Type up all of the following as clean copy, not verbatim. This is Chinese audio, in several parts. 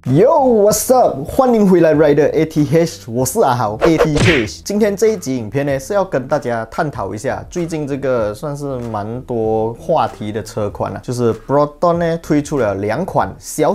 Yo，what's up？ 欢迎回来 Rider ATH， 我是阿豪 ATH。今天这一集影片呢是要跟大家探讨一下最近这个算是蛮多话题的车款啊，就是 Proton 呢推出了两款小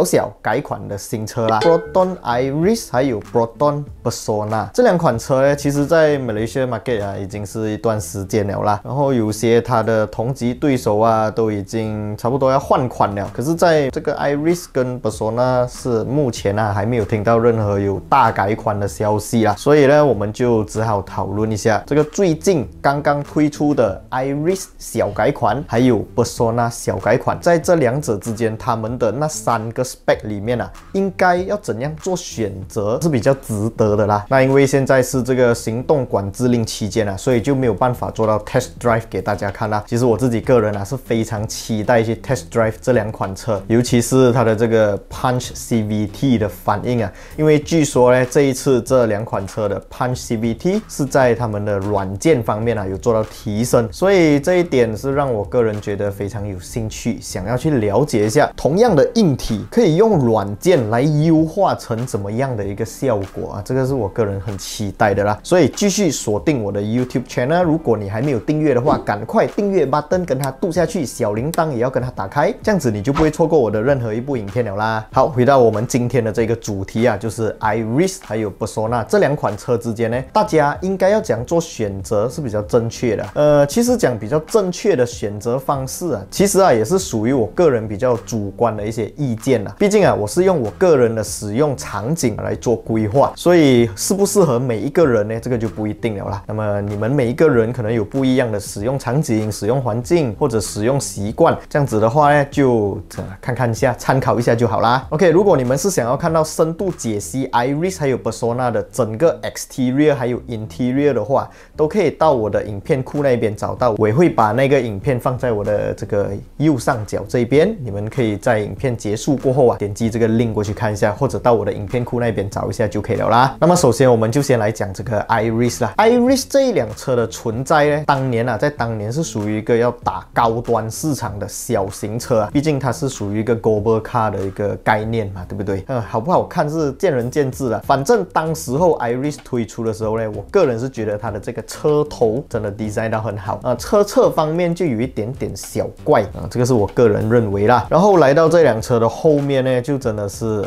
小改款的新车啦 ，Proton Iris 还有 Proton Persona 这两款车呢，其实在 Malaysia Market 啊已经是一段时间了啦。然后有些它的同级对手啊都已经差不多要换款了，可是在这个 Iris 跟 Persona 是目前啊还没有听到任何有大改款的消息啦，所以呢我们就只好讨论一下这个最近刚刚推出的 Iris 小改款，还有 Persona 小改款，在这两者之间，他们的那三个 spec 里面啊，应该要怎样做选择是比较值得的啦。那因为现在是这个行动管制令期间啊，所以就没有办法做到 test drive 给大家看啦。其实我自己个人啊是非常期待去 test drive 这两款车，尤其是它的这个 Punch CVT 的反应啊，因为据说呢，这一次这两款车的 Punch CVT 是在他们的软件方面啊有做到提升，所以这一点是让我个人觉得非常有兴趣，想要去了解一下同样的硬体可以用软件来优化成怎么样的一个效果啊，这个是我个人很期待的啦。所以继续锁定我的 YouTube channel， 如果你还没有订阅的话，赶快订阅 button 跟它嘟下去，小铃铛也要跟它打开，这样子你就不会错过我的任何一部影片了啦。好，回到我们今天的这个主题啊，就是 Iris 还有 Persona 这两款车之间呢，大家应该要怎样做选择是比较正确的。其实讲比较正确的选择方式啊，其实啊也是属于我个人比较主观的一些意见啦。毕竟啊，我是用我个人的使用场景来做规划，所以适不适合每一个人呢，这个就不一定了啦。那么你们每一个人可能有不一样的使用场景、使用环境或者使用习惯，这样子的话呢，就看看一下，参考一下就好啦。OK， 如果你们是想要看到深度解析 Iris 还有 Persona 的整个 exterior 还有 interior 的话，都可以到我的影片库那边找到，我也会把那个影片放在我的这个右上角这边，你们可以在影片结束过后啊，点击这个 link 过去看一下，或者到我的影片库那边找一下就可以了啦。那么首先我们就先来讲这个 Iris 啦。Iris 这一辆车的存在呢，在当年是属于一个要打高端市场的小型车啊，毕竟它是属于一个 global car 的一个概念嘛，对不对？好不好看是见仁见智啦。反正当时候 Iris 推出的时候呢，我个人是觉得它的这个车头真的 design 到很好啊，车侧方面就有一点点小怪啊，这个是我个人认为啦。然后来到这辆车的后面呢，就真的是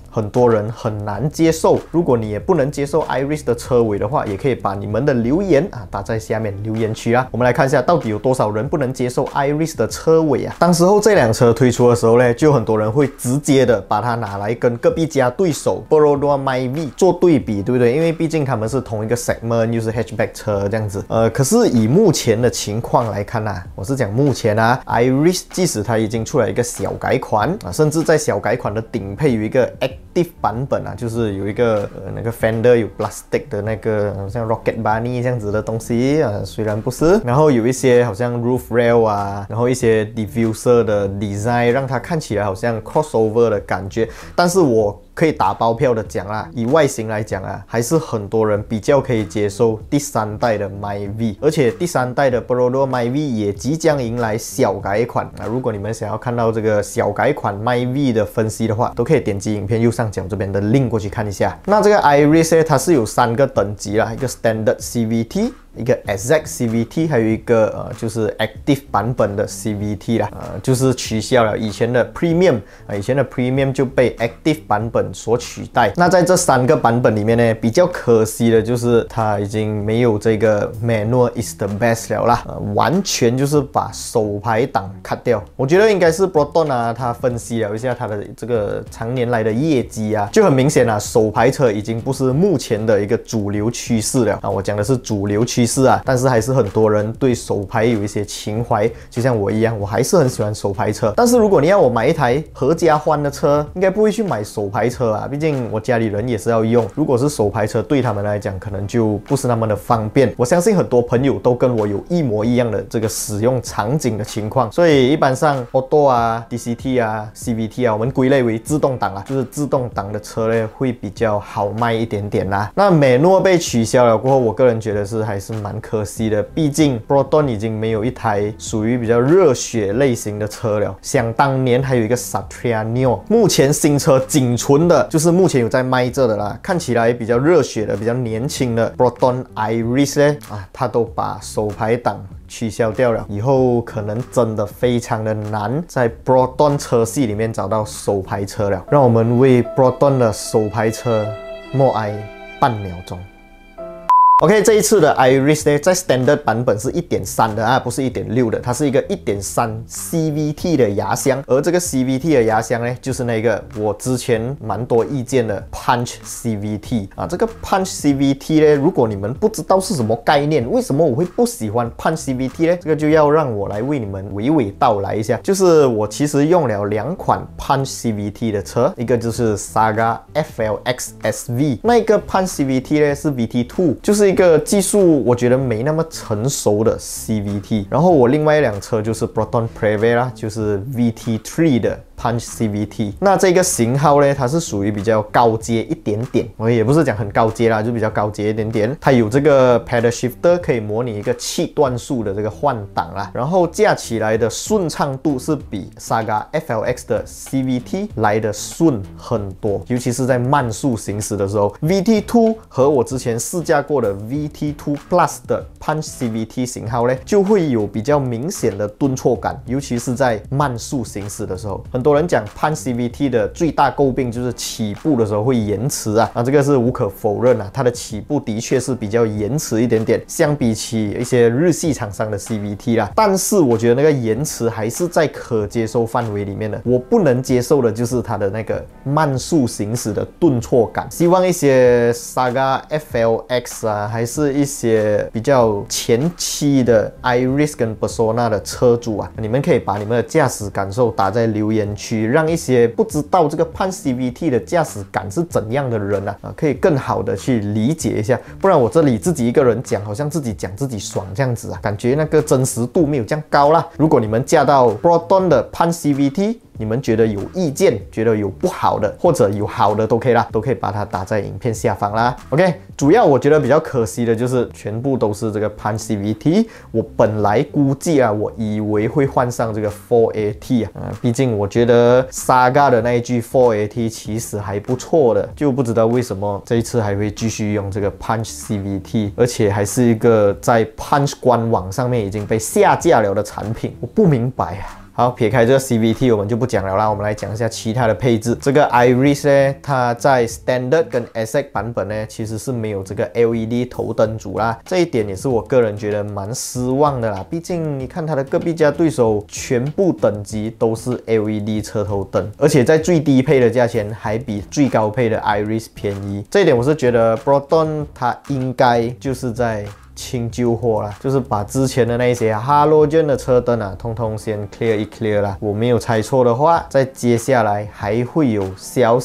很多人很难接受。如果你也不能接受 Iris 的车尾的话，也可以把你们的留言啊打在下面留言区啊。我们来看一下到底有多少人不能接受 Iris 的车尾啊。当时候这辆车推出的时候呢，就很多人会直接的把它拿来跟隔壁家对手 Perodua Myvi 做对比，对不对？因为毕竟他们是同一个 segment， 又是 hatchback 车这样子。可是以目前的情况来看啊，我是讲目前啊 ，Iris 即使它已经出了一个小改款啊，甚至在小改款的顶配有一个 Active 版本啊，就是有一个那个 fender 有 plastic 的那个像 rocket bunny 这样子的东西啊，虽然不是，然后有一些好像 roof rail 啊，然后一些 diffuser 的 design 让它看起来好像 crossover 的感觉，但是我可以打包票的讲啦，以外形来讲啊，还是很多人比较可以接受第三代的 Myvi， 而且第三代的 Perodua Myvi 也即将迎来小改款啊。如果你们想要看到这个小改款 Myvi 的分析的话，都可以点击影片右上角这边的 link 过去看一下。那这个 Iris 呢，它是有3个等级啦，一个 Standard CVT， 一个 Exact CVT， 还有一个就是 Active 版本的 CVT 啦，就是取消了以前的 Premium， 以前的 Premium 就被 Active 版本所取代。那在这3个版本里面呢，比较可惜的就是它已经没有这个 Manual is the best 了啦，完全就是把手排档 cut 掉。我觉得应该是 Proton 啊，他分析了一下它的这个常年来的业绩啊，就很明显啊，手排车已经不是目前的一个主流趋势了啊。我讲的是主流趋势啊，但是还是很多人对手排有一些情怀，就像我一样，我还是很喜欢手排车。但是如果你要我买一台合家欢的车，应该不会去买手排车啊，毕竟我家里人也是要用。如果是手排车，对他们来讲可能就不是那么的方便。我相信很多朋友都跟我有一模一样的这个使用场景的情况，所以一般上 Auto 啊、DCT 啊、CVT 啊，我们归类为自动挡啊，就是自动挡的车呢会比较好卖一点点啦。那美诺被取消了过后，我个人觉得是还是蛮可惜的。毕竟 Proton 已经没有一台属于比较热血类型的车了。想当年还有一个 Satria Neo， 目前新车仅存的就是目前有在卖这的啦，看起来比较热血的、比较年轻的 Proton Iris 呢，它都把手排档取消掉了，以后可能真的非常的难在 Proton 车系里面找到手排车了。让我们为 Proton 的手排车默哀半秒钟。OK， 这一次的 Iris 呢，在 Standard 版本是 1.3 的不是 1.6 的，它是一个 1.3 CVT 的牙箱，而这个 CVT 的牙箱呢，就是那个我之前蛮多意见的 Punch CVT 这个 Punch CVT 呢，如果你们不知道是什么概念，为什么我会不喜欢 Punch CVT 呢？这个就要让我来为你们娓娓道来一下。就是我其实用了2款 Punch CVT 的车，一个就是 Saga FLX SV， 那个 Punch CVT 呢是 VT2， 就是一个技术我觉得没那么成熟的 CVT， 然后我另外一辆车就是 Proton Prevera， 就是 VT3 的Punch CVT。 那这个型号呢，它是属于比较高阶一点点，我也不是讲很高阶啦，就比较高阶一点点。它有这个 Pedal Shifter 可以模拟一个7段速的这个换挡啦，然后驾起来的顺畅度是比 Saga FLX 的 CVT 来的顺很多，尤其是在慢速行驶的时候。 VT2 和我之前试驾过的 VT2 Plus 的 Punch CVT 型号呢，就会有比较明显的顿挫感，尤其是在慢速行驶的时候。很多人讲 Punch CVT 的最大诟病就是起步的时候会延迟这个是无可否认它的起步的确是比较延迟一点点，相比起一些日系厂商的 CVT 啦。但是我觉得那个延迟还是在可接受范围里面的。我不能接受的就是它的那个慢速行驶的顿挫感。希望一些 Saga FLX 还是一些比较前期的 Iris 跟 Persona 的车主你们可以把你们的驾驶感受打在留言区，让一些不知道这个Punch CVT 的驾驶感是怎样的人可以更好的去理解一下。不然我这里自己一个人讲，好像自己讲自己爽这样子感觉那个真实度没有这样高啦。如果你们驾到 Proton 的Punch CVT，你们觉得有意见，觉得有不好的，或者有好的都可以啦，都可以把它打在影片下方啦。OK， 主要我觉得比较可惜的就是全部都是这个 Punch CVT。我本来估计我以为会换上这个 4AT 毕竟我觉得 Saga 的那一句 4AT 其实还不错的，就不知道为什么这一次还会继续用这个 Punch CVT， 而且还是一个在 Punch 官网上面已经被下架了的产品，我不明白好，撇开这个 CVT 我们就不讲了啦，我们来讲一下其他的配置。这个 Iris 呢，它在 Standard 跟 SX 版本呢，其实是没有这个 LED 头灯组啦，这一点也是我个人觉得蛮失望的啦。毕竟你看它的隔壁家对手全部等级都是 LED 车头灯，而且在最低配的价钱还比最高配的 Iris 便宜，这一点我是觉得 Proton 它应该就是在清旧货啦，就是把之前的那些 halogen 的车灯通通先 clear 一 clear 啦。我没有猜错的话，在接下来还会有小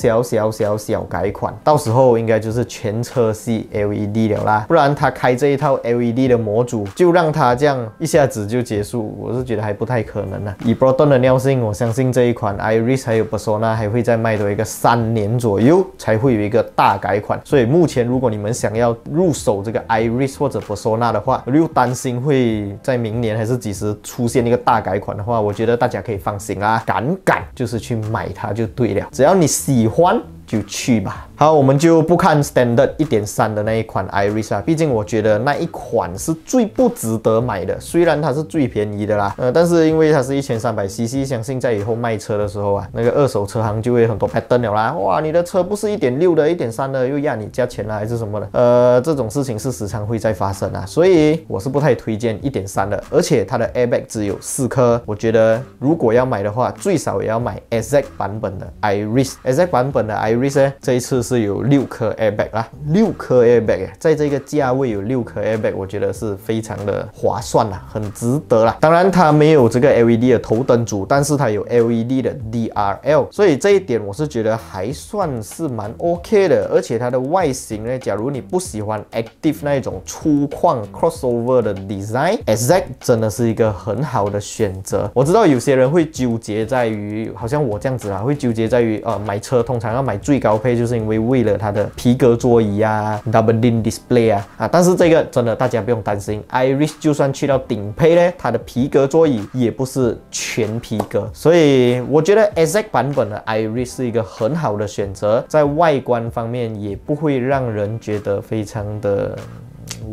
改款，到时候应该就是全车系 LED 了啦。不然他开这一套 LED 的模组，就让他这样一下子就结束，我是觉得还不太可能以 Proton 的尿性，我相信这一款 Iris 还有 Persona 还会再卖多一个3年左右，才会有一个大改款。所以目前如果你们想要入手这个 Iris 或者 Persona 的话，又担心会在明年还是几时出现一个大改款的话，我觉得大家可以放心啦，敢就是去买它就对了，只要你喜欢就去吧。好，我们就不看 Standard 1.3 的那一款 Iris 毕竟我觉得那一款是最不值得买的，虽然它是最便宜的啦，但是因为它是1300cc， 相信在以后卖车的时候那个二手车行就会很多 pattern 了啦。哇，你的车不是1.6的1.3的又压你价钱了还是什么的，这种事情是时常会再发生所以我是不太推荐1.3的，而且它的 airbag 只有4颗，我觉得如果要买的话，最少也要买 SX 版本的 Iris。SX 版本的 Iris 呢，这一次是有6颗 airbag 啦，6颗 airbag， 在这个价位有6颗 airbag， 我觉得是非常的划算啦，很值得啦。当然它没有这个 LED 的头灯组，但是它有 LED 的 DRL， 所以这一点我是觉得还算是蛮 OK 的。而且它的外形呢，假如你不喜欢 Active 那一种粗犷 crossover 的 design，SX 真的是一个很好的选择。我知道有些人会纠结在于，好像我这样子会纠结在于买车通常要买最高配，就是因为为了它的皮革桌椅啊 ，Double Din Display 啊，但是这个真的大家不用担心 ，Iris 就算去到顶配呢，它的皮革桌椅也不是全皮革，所以我觉得 Exact 版本的 Iris 是一个很好的选择，在外观方面也不会让人觉得非常的。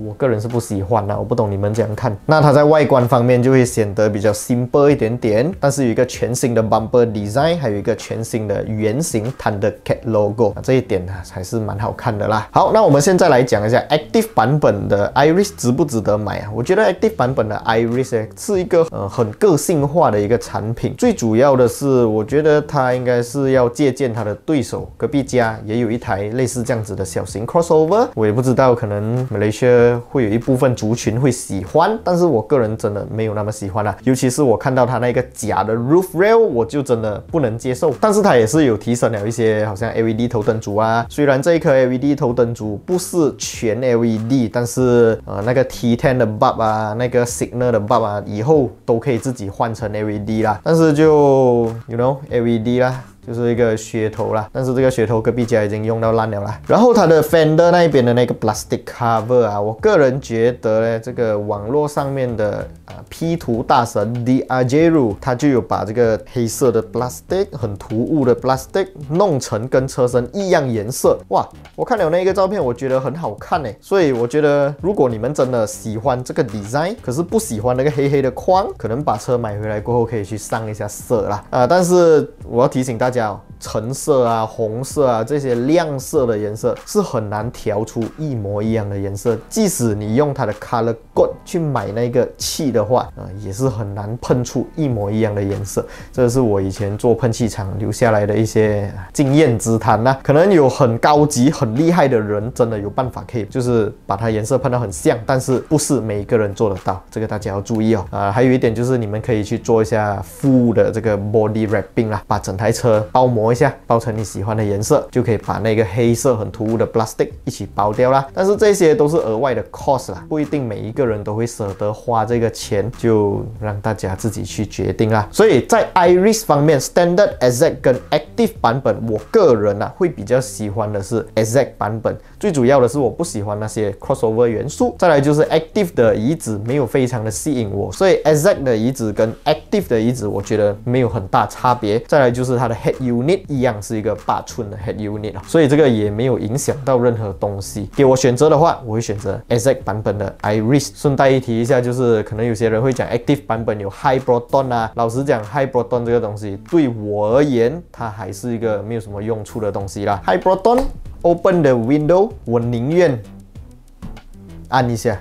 我个人是不喜欢啦，我不懂你们怎样看。那它在外观方面就会显得比较 simple 一点点，但是有一个全新的 bumper design， 还有一个全新的圆形 Thundercat logo， 这一点还是蛮好看的啦。好，那我们现在来讲一下 Active 版本的 Iris 值不值得买啊？我觉得 Active 版本的 Iris 是一个很个性化的一个产品。最主要的是，我觉得它应该是要借鉴它的对手，隔壁家也有一台类似这样子的小型 crossover， 我也不知道，可能 Malaysia会有一部分族群会喜欢，但是我个人真的没有那么喜欢啦。尤其是我看到它那个假的 roof rail， 我就真的不能接受。但是它也是有提升了一些，好像 LED 头灯组啊。虽然这一颗 LED 头灯组不是全 LED， 但是那个 T10 的 bulb 啊，那个 Signal 的 bulb 啊，以后都可以自己换成 LED 啦。但是就 LED 啦。就是一个噱头啦，但是这个噱头隔壁家已经用到烂了啦。然后它的 fender 那一边的那个 plastic cover 啊，我个人觉得呢，这个网络上面的P 图大神 DRJRU 他就有把这个黑色的 plastic 很突兀的 plastic 弄成跟车身一样颜色。哇，我看了那个照片，我觉得很好看欸。所以我觉得如果你们真的喜欢这个 design， 可是不喜欢那个黑黑的框，可能把车买回来过后可以去上一下色啦。但是我要提醒大家，橙色啊、红色啊这些亮色的颜色是很难调出一模一样的颜色，即使你用它的 color code 去买那个气的话，也是很难喷出一模一样的颜色。这是我以前做喷气厂留下来的一些经验之谈啦。可能有很高级、很厉害的人真的有办法可以就是把它颜色喷到很像，但是不是每一个人做得到，这个大家要注意哦。还有一点就是你们可以去做一下 full 的这个 body wrapping 啦，把整台车包膜一下，包成你喜欢的颜色，就可以把那个黑色很突兀的 plastic 一起包掉啦。但是这些都是额外的 cost 啦，不一定每一个人都会舍得花这个钱，就让大家自己去决定啦。所以在 Iris 方面 ，Standard Exact 跟 Active 版本，我个人会比较喜欢的是 Exact 版本。最主要的是我不喜欢那些 crossover 元素，再来就是 Active 的椅子没有非常的吸引我，所以 Exact 的椅子跟 Active 的椅子我觉得没有很大差别。再来就是它的 Head Unit 一样是一个8寸的 Head Unit， 所以这个也没有影响到任何东西。给我选择的话，我会选择 Exact 版本的 Iris。顺带一提一下，就是可能有些人会讲 Active 版本有 High Proton 啊，老实讲 High Proton 这个东西对我而言，它还是一个没有什么用处的东西啦。High Proton Open the window， 我宁愿按一下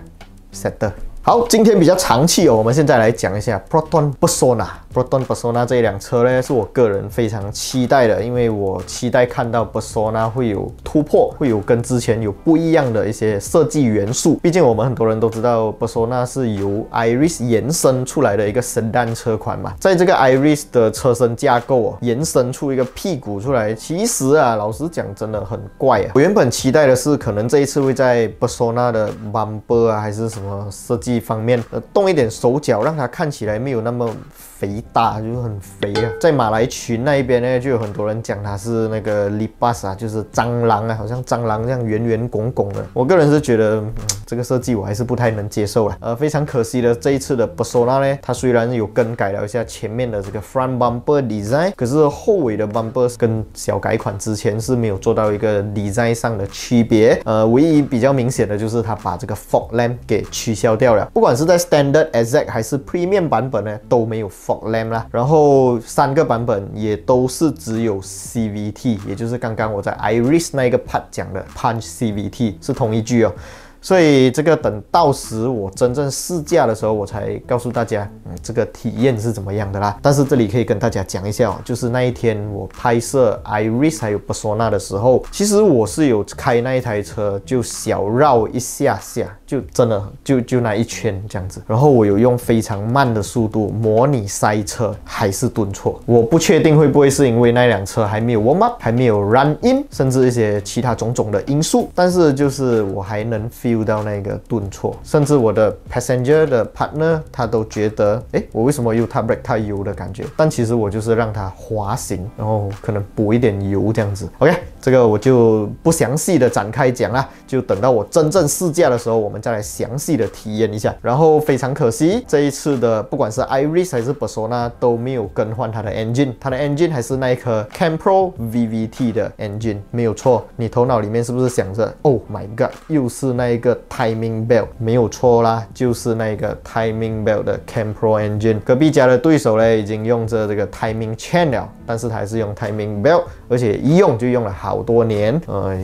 Set。好，今天比较长气哦，我们现在来讲一下 Proton Persona。Proton Persona 这一辆车呢，是我个人非常期待的，因为我期待看到 Persona 会有突破，会有跟之前有不一样的一些设计元素。毕竟我们很多人都知道 Persona 是由 Iris 延伸出来的一个sedan车款嘛，在这个 Iris 的车身架构延伸出一个屁股出来，其实老实讲真的很怪啊。我原本期待的是，可能这一次会在 Persona 的 bumper 还是什么设计方面动一点手脚，让它看起来没有那么肥大，就是很肥啊。在马来群那一边呢，就有很多人讲它是那个 Lipas 就是蟑螂好像蟑螂这样圆圆拱拱的。我个人是觉得，这个设计我还是不太能接受了。非常可惜的，这一次的 Persona 呢，它虽然有更改了一下前面的这个 front bumper design， 可是后尾的 bumper 跟小改款之前是没有做到一个 design 上的区别。唯一比较明显的就是它把这个 fog lamp 给取消掉了。不管是在 Standard Exact 还是 Premium 版本呢，都没有 fog lamp 啦。然后3个版本也都是只有 CVT， 也就是刚刚我在 Iris 那个 part 讲的 Punch CVT 是同一句哦。所以这个等到时我真正试驾的时候，我才告诉大家，这个体验是怎么样的啦。但是这里可以跟大家讲一下就是那一天我拍摄 Iris 还有 Persona 的时候，其实我是有开那一台车就小绕一下下，就真的就那一圈这样子。然后我有用非常慢的速度模拟塞车，还是顿挫。我不确定会不会是因为那辆车还没有 warm up， 还没有 run in， 甚至一些其他种种的因素。但是就是我还能 feel feel 到那个顿挫，甚至我的 passenger 的 partner 他都觉得，我为什么又踏 brake 太油的感觉？但其实我就是让它滑行，然后可能补一点油这样子。OK， 这个我就不详细的展开讲啦，就等到我真正试驾的时候，我们再来详细的体验一下。然后非常可惜，这一次的不管是 Iris 还是 Persona 都没有更换它的 engine， 它的 engine 还是那一颗 CamPro VVT 的 engine， 没有错。你头脑里面是不是想着 ，Oh my God， 又是那一个 timing belt？ 没有错啦，就是那个 timing belt 的 CamPro engine。隔壁家的对手呢，已经用着这个 timing chain 了，但是它还是用 timing belt， 而且一用就用了好多年，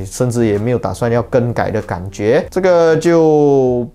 甚至也没有打算要更改的感觉。这个就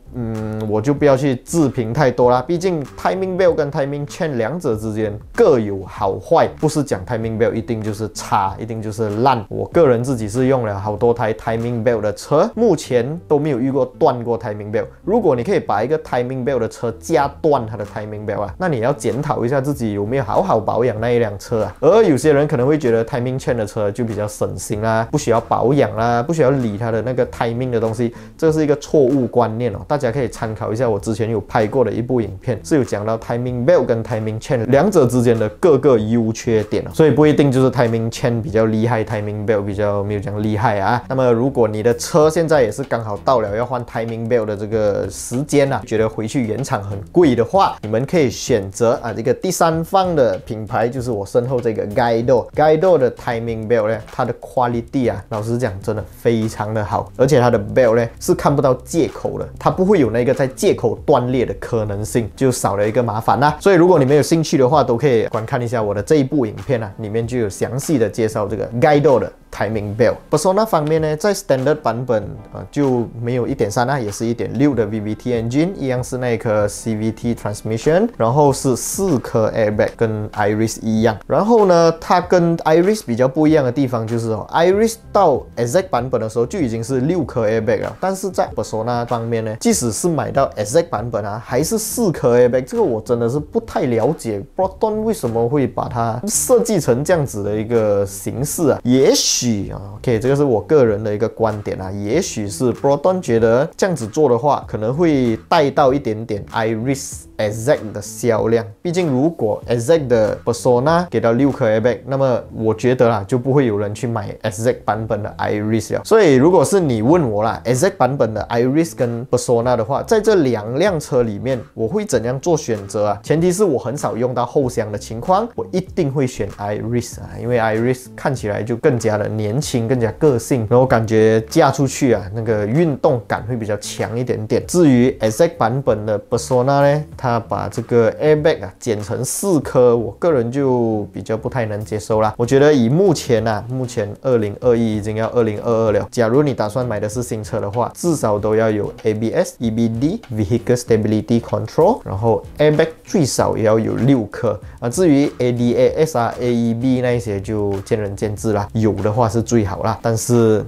我就不要去置评太多啦，毕竟 timing belt 跟 timing chain 两者之间各有好坏，不是讲 timing belt 一定就是差，一定就是烂。我个人自己是用了好多台 timing belt 的车，目前都没有遇过断过 timing belt。如果你可以把一个 timing belt 的车夹断它的 timing belt 啊，那你要检讨一下自己有没有好好保养那一辆车啊。而有些人可能会觉得 timing chain 的车就比较省心啦，不需要保养啦，不需要理它的那个 timing 的东西，这是一个错误观念哦。大家可以参考一下我之前有拍过的一部影片，是有讲到 timing belt 跟 timing chain 两者之间的各个优缺点哦，所以不一定就是 timing chain 比较厉害 ，timing belt 比较没有这样厉害啊。那么如果你的车现在也是刚好到了要换 timing belt 的这个时间啊，觉得回去原厂很贵的话，你们可以选择这个第三方的品牌，就是我身后这个 Guido 的 timing belt 呢，它的 quality 啊，老实讲真的非常的好，而且它的 belt 呢是看不到借口的，它不会有那个在借口断裂的可能性，就少了一个麻烦啦。所以如果你们有兴趣的话，都可以观看一下我的这一部影片啊，里面就有详细的介绍这个 Guido 的timing belt。Persona 方面呢，在 standard 版本就没有 1.3 啊，也是 1.6 的 VVT engine， 一样是那颗 CVT transmission， 然后是4颗 airbag， 跟 Iris 一样。然后呢，它跟 Iris 比较不一样的地方就是Iris 到 Exact 版本的时候就已经是6颗 airbag 了，但是在 Persona 方面呢，即使是买到 Exact 版本啊，还是4颗 airbag， 这个我真的是不太了解 Proton 为什么会把它设计成这样子的一个形式啊。也许OK， 这个是我个人的一个观点啊，也许是 Proton 觉得这样子做的话，可能会带到一点点 Iris Exact 的销量。毕竟如果 Exact 的 Persona 给到6颗 airbag， 那么我觉得啦，就不会有人去买 Exact 版本的 Iris 了。所以如果是你问我啦 ，Exact 版本的 Iris 跟 Persona 的话，在这两辆车里面，我会怎样做选择啊？前提是我很少用到后箱的情况，我一定会选 Iris 啊，因为 Iris 看起来就更加的年轻，更加个性，然后感觉驾出去啊，那个运动感会比较强一点点。至于 Exact 版本的 Persona 呢，它把这个 airbag 减成4颗，我个人就比较不太能接受啦。我觉得以目前2021已经要2022了，假如你打算买的是新车的话，至少都要有 ABS、EBD、Vehicle Stability Control， 然后 airbag 最少也要有6颗啊。至于 ADAS、AEB 那一些就见仁见智啦，有的话是最好啦，但是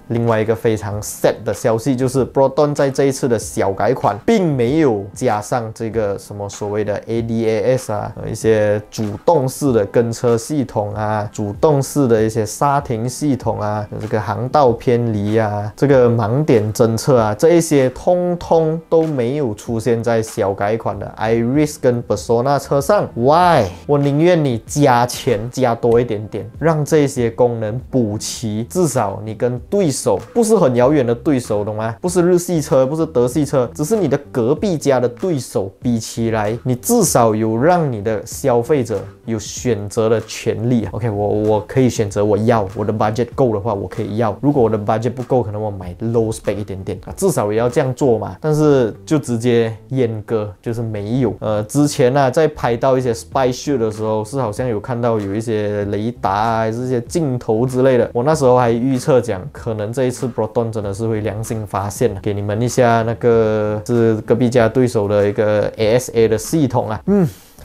另外一个非常 sad 的消息就是 Proton 在这一次的小改款并没有加上这个什么所谓的 ADAS 啊，一些主动式的跟车系统啊，主动式的一些刹停系统啊，这个航道偏离啊，这个盲点侦测啊，这一些通通都没有出现在小改款的 Iris 跟 Persona 车上。 Why？ 我宁愿你加钱加多一点点，让这些功能补齐，至少你跟对手不是很遥远的对手，懂吗？不是日系车，不是德系车，只是你的隔壁家的对手比起来，你至少有让你的消费者有选择的权利。 OK， 我可以选择我要，我的 budget 够的话我可以要，如果我的 budget 不够，可能我买 low spec 一点点至少也要这样做嘛。但是就直接阉割，就是没有。之前在拍到一些 spy shoot 的时候，是好像有看到有一些雷达啊，还是一些镜头之类的。我那时候还预测讲，可能这一次 Proton 真的是会良心发现，给你们一下那个是隔壁家对手的一个 ASA 的系统啊。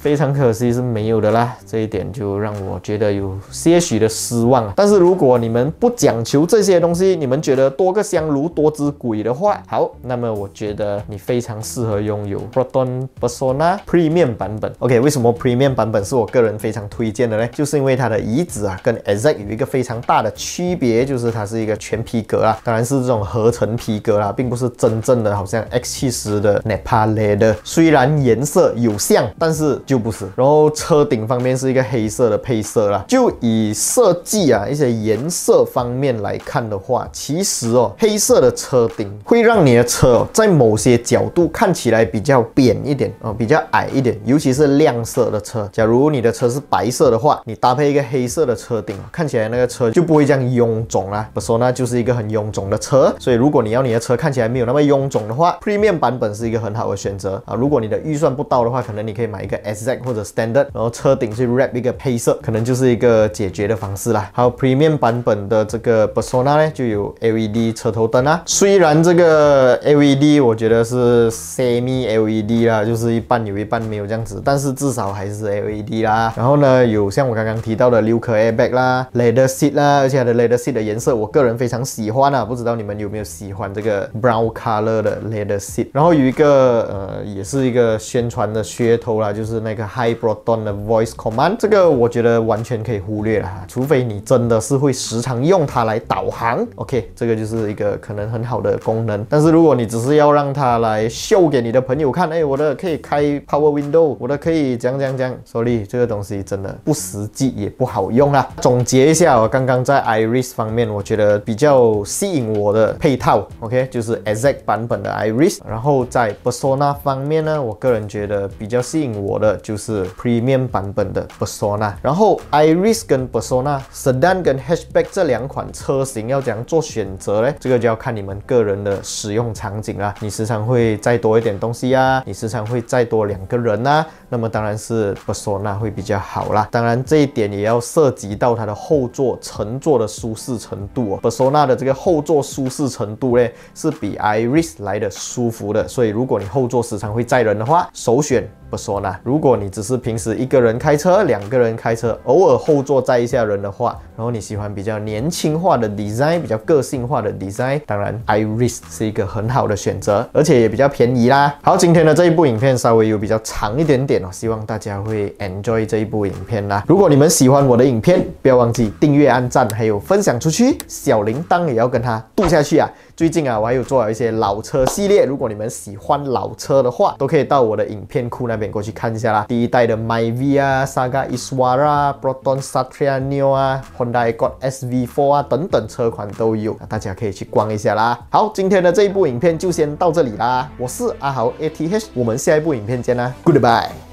非常可惜是没有的啦，这一点就让我觉得有些许的失望。但是如果你们不讲求这些东西，你们觉得多个香炉多只鬼的话，好，那么我觉得你非常适合拥有 Proton Persona Premium 版本。OK， 为什么 Premium 版本是我个人非常推荐的呢？就是因为它的移植啊跟 Exact 有一个非常大的区别，就是它是一个全皮革啦，当然是这种合成皮革啦，并不是真正的好像 X70的 Nappa Leather， 虽然颜色有像，但是就不是。然后车顶方面是一个黑色的配色啦，就以设计啊一些颜色方面来看的话，其实黑色的车顶会让你的车在某些角度看起来比较扁一点比较矮一点，尤其是亮色的车。假如你的车是白色的话，你搭配一个黑色的车顶，看起来那个车就不会这样臃肿啦。Persona 就是一个很臃肿的车，所以如果你要你的车看起来没有那么臃肿的话 ，Premium 版本是一个很好的选择啊。如果你的预算不到的话，可能你可以买一个 Exact 或者 Standard， 然后车顶去 wrap 一个配色，可能就是一个解决的方式啦。还有 Premium 版本的这个 Persona 呢，就有 LED 车头灯啊。虽然这个 LED 我觉得是 Semi LED 啦，就是一半有一半没有这样子，但是至少还是 LED 啦。然后呢，有像我刚刚提到的6颗 airbag 啦 ，Leather seat 啦，而且它的 Leather seat 的颜色我个人非常喜欢啊，不知道你们有没有喜欢这个 brown color 的 Leather seat。然后有一个也是一个宣传的噱头啦，就是那个 High Proton 的 Voice Command， 这个我觉得完全可以忽略啦，除非你真的是会时常用它来导航。OK， 这个就是一个可能很好的功能。但是如果你只是要让它来秀给你的朋友看，我的可以开 Power Window， 我的可以这样 ，sorry， 这个东西真的不实际也不好用啦。总结一下，我刚刚在 Iris 方面，我觉得比较吸引我的配套 ，OK， 就是 Exact 版本的 Iris。然后在 Persona 方面呢，我个人觉得比较吸引我的就是 Premium 版本的 Persona。然后 Iris 跟 Persona、Sedan 跟 Hatchback 这两款车型要怎样做选择呢？这个就要看你们个人的使用场景啦。你时常会再多一点东西啊，你时常会再多2个人啊，那么当然是 Persona 会比较好啦。当然这一点也要涉及到它的后座乘坐的舒适程度Persona 的这个后座舒适程度呢，是比 Iris 来的舒服的。所以如果你后座时常会载人的话，首选Persona。如果你只是平时1个人开车、2个人开车，偶尔后座载一下人的话，然后你喜欢比较年轻化的 design， 比较个性化的 design， 当然 Iris 是一个很好的选择，而且也比较便宜啦。好，今天的这一部影片稍微有比较长一点点希望大家会 enjoy 这一部影片啦。如果你们喜欢我的影片，不要忘记订阅、按赞，还有分享出去，小铃铛也要跟它嘟下去啊。最近我还有做了一些老车系列，如果你们喜欢老车的话，都可以到我的影片库那边过去看一下啦。第一代的 Myvi 啊、Saga Iswara、Proton Satria Neo 啊、Honda Accord SV4 啊等等车款都有，大家可以去逛一下啦。好，今天的这一部影片就先到这里啦，我是阿豪 ATH， 我们下一部影片见啦 ，Goodbye。